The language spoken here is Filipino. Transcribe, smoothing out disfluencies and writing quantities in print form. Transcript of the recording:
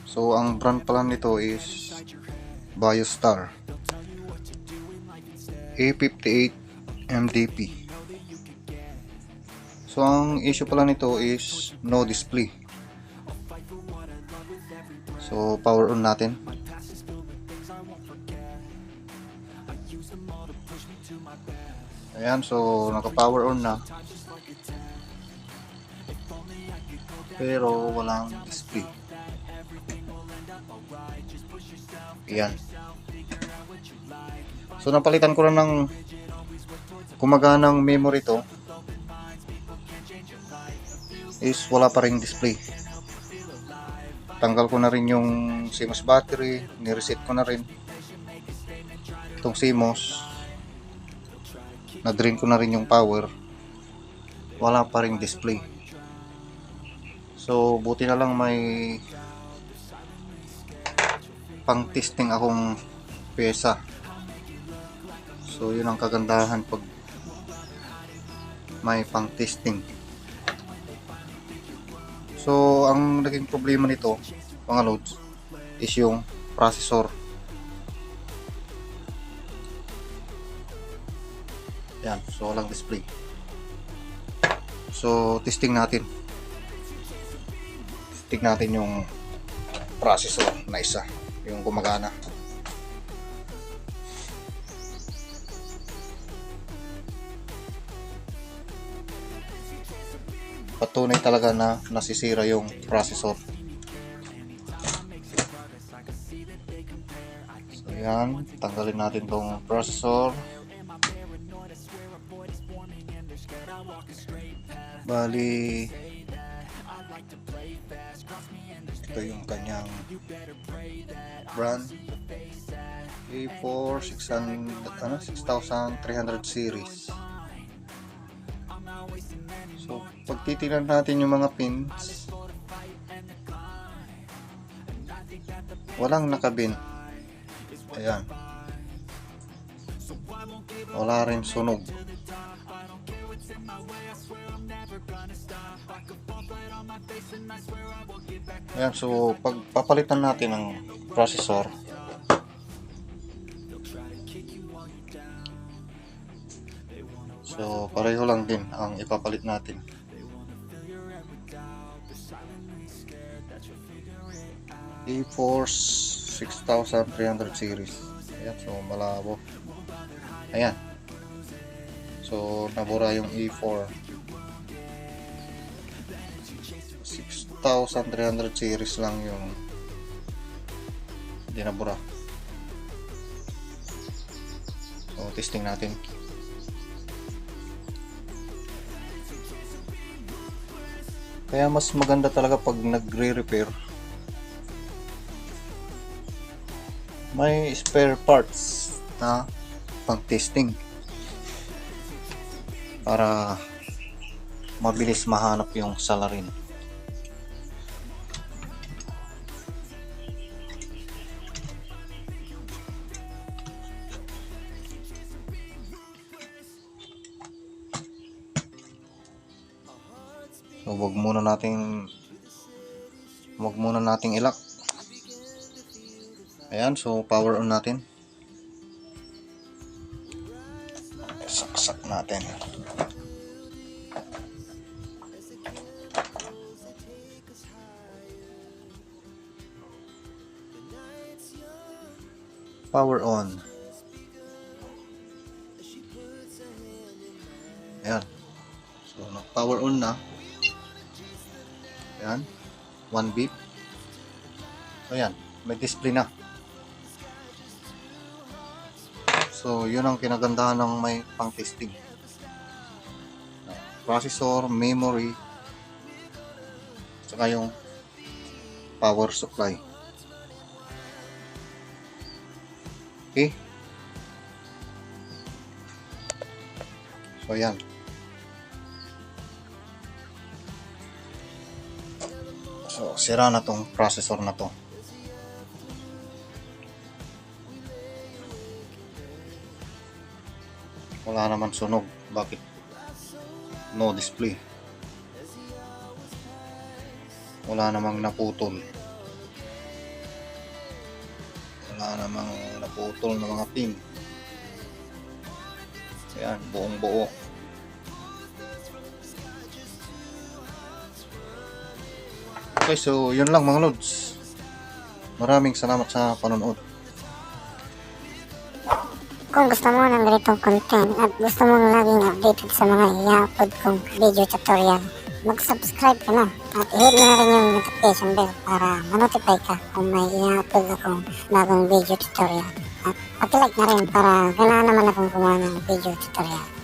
So ang brand pala nito is Biostar A58 MDP. So ang issue pala nito is no display. So power on natin. Ayan, so naka-power on na. Pero walang display. Ayan. So napalitan ko lang ng gumaganang memory to. Is wala pa ring display. Tanggal ko na rin yung CMOS battery, ni-reset ko na rin itong CMOS, na-drain ko na rin yung power, wala pa ring display. So buti na lang may pang testing akong pyesa. So yun ang kagandahan pag may pang testing. So ang naging problema nito mga loads is yung processor. Yan, so walang display. So testing natin yung processor na isa, yung gumagana. Patunay talaga na nasisira yung processor. So yan, tanggalin natin tong processor. Bali ito yung kanyang brand A4 6300 series. So pag titingnan natin yung mga pins, walang nakabin. Ayan, wala rin sunog. Ayan, so pag papalitan natin ng processor, so pareho lang din ang ipapalit natin. A-Force 6300 series. Ayan, so malabo. Ayan, so nabura yung A4 6300 series lang yung hindi nabura. So testing natin. Kaya mas maganda talaga pag nagre-repair, may spare parts na pang testing para mabilis mahanap yung salarin. So wag muna nating ilak. Ayan, so power on natin. Saksak natin. Power on. Ayan, so power on na. Ayan, 1 beep. So ayan, may display na. So yun ang kinagandahan ng may pang testing. Processor, memory, saka yung power supply. Okay, so ayan. So sira na tong processor na to. Wala naman sunog. Bakit? No display. Wala namang naputol. wala namang naputol na mga pin. Ayan, buong buo. Okay, so yun lang mga lods. Maraming salamat sa panonood. Kung gusto mo ng ganitong content at gusto mong laging updated sa mga i-upload kong video tutorial, mag-subscribe ka na at i-hit mo na rin yung notification bell para ma-notify ka kung may i-upload akong bagong video tutorial. At paki-like na rin para ganahan naman akong gumawa ng video tutorial.